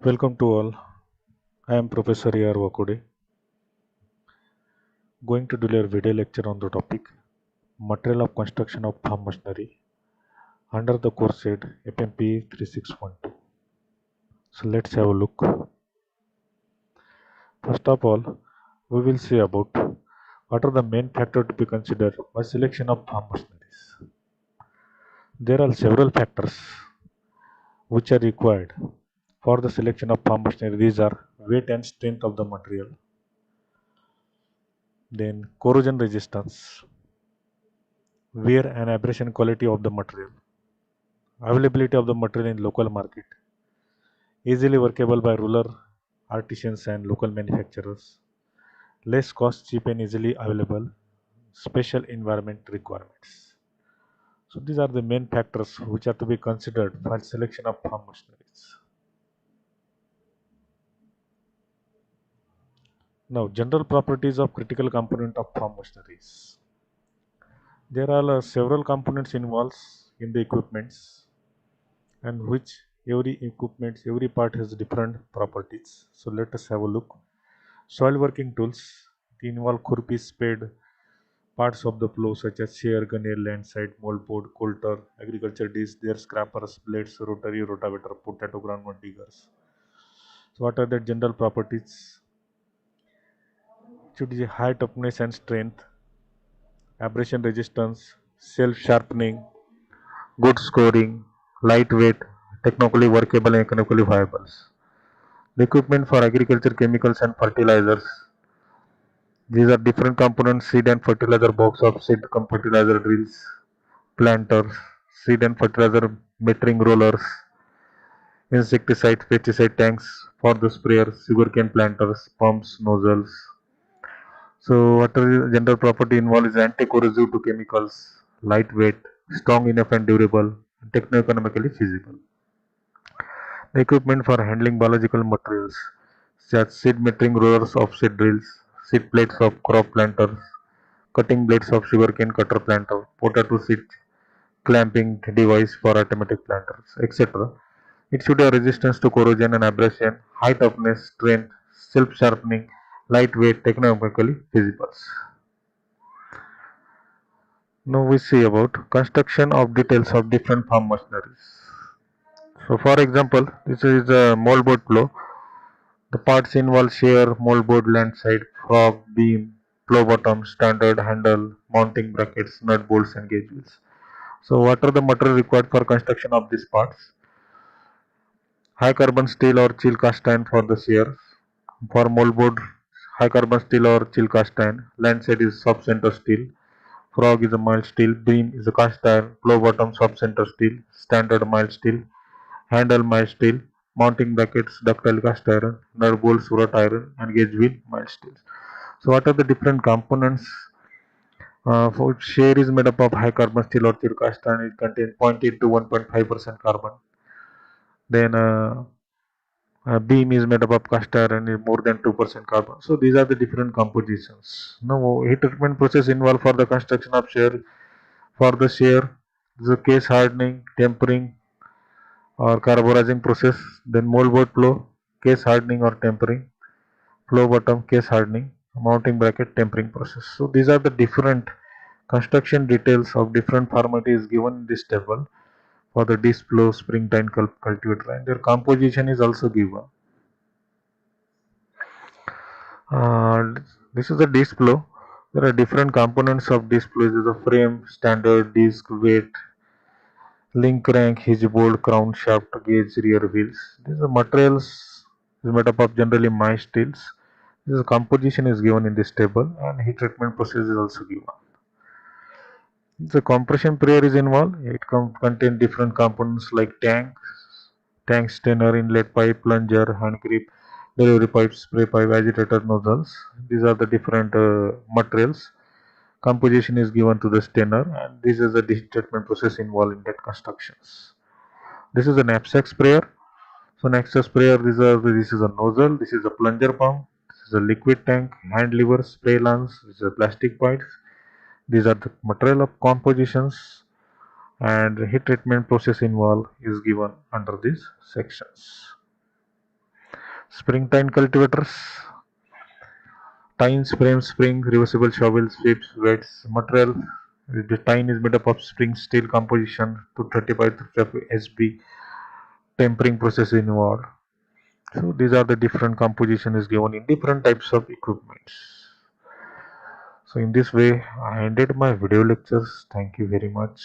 Welcome to all. I am Professor A.R. Wakude, going to deliver a video lecture on the topic Material of Construction of Farm Machinery under the course head FMP 3612. So let's have a look. First of all, we will see about what are the main factors to be considered by selection of farm machineries. There are several factors which are required for the selection of farm machinery. These are weight and strength of the material, then corrosion resistance, wear and abrasion quality of the material, availability of the material in local market, easily workable by rural artisans and local manufacturers, less cost, cheap and easily available, special environment requirements. So these are the main factors which are to be considered for selection of farm machineries. Now, general properties of critical component of farm machineries. There are several components involved in the equipments, and which every part has different properties. So let us have a look. Soil working tools involve khurpi, spade, parts of the plow such as shear, gunner, landside, moldboard, coulter, agriculture disc, their scrappers, blades, rotary, rotavator, potato groundnut diggers. So what are the general properties? Should be high toughness and strength, abrasion resistance, self-sharpening, good scoring, lightweight, technically workable and economically viable. The equipment for agriculture, chemicals and fertilizers. These are different components: seed and fertilizer box of seed fertilizer drills, planters, seed and fertilizer metering rollers, insecticide, pesticide tanks for the sprayers, sugarcane planters, pumps, nozzles. So what are the general property involved is anti-corrosive to chemicals, lightweight, strong enough and durable, techno-economically feasible. The equipment for handling biological materials such as seed metering rollers of seed drills, seed plates of crop planters, cutting blades of sugarcane cutter planter, potato seed clamping device for automatic planters, etc. It should have resistance to corrosion and abrasion, high toughness, strength, self-sharpening, lightweight, economically feasible. Now we see about construction of details of different farm machineries. So for example, this is a moldboard plow. The parts involve shear, moldboard, landside, frog, beam, plow bottom, standard, handle, mounting brackets, nut bolts and gauge wheels. So what are the material required for construction of these parts? High carbon steel or chill cast iron for the shear. For moldboard, high carbon steel or chill cast iron. Landside is soft center steel. Frog is a mild steel. Beam is a cast iron. Plow bottom soft center steel. Standard mild steel. Handle mild steel. Mounting brackets ductile cast iron. Nut bolts wrought iron and gauge wheel mild steel. So what are the different components? For shear is made up of high carbon steel or chill cast iron. It contains 0.8 to 1.5% carbon. Then beam is made up of cast iron is more than 2% carbon. So these are the different compositions. Now heat treatment process involved for the construction of shear. For the shear, the case hardening, tempering or carburizing process. Then moldboard flow, case hardening or tempering. Flow bottom, case hardening, mounting bracket, tempering process. So these are the different construction details of different format is given in this table for the disc plow, spring tine cultivator, and their composition is also given. Uh, this is a disc plow. There are different components of disc plow. This is a frame, standard, disc, weight, link crank, hinge bolt, crown shaft, gauge, rear wheels. These are materials is made up of generally mild steels. This composition is given in this table and heat treatment process is also given. The compression sprayer is involved. It contains different components like tank strainer, inlet pipe, plunger, hand grip, delivery pipe, spray pipe, agitator nozzles. These are the different materials. Composition is given to the strainer, and this is the treatment process involved in that constructions. This is a knapsack sprayer. So knapsack sprayer, this is a nozzle, this is a plunger pump, this is a liquid tank, hand lever, spray lance, this is a plastic pipes. These are the material of compositions, and heat treatment process involved is given under these sections. Spring tine cultivators, tines, frame, spring, reversible shovels, sweeps, weights, material. The tine is made up of spring steel composition to 35 to SB. Tempering process involved. So these are the different composition is given in different types of equipments. So in this way, I ended my video lectures. Thank you very much.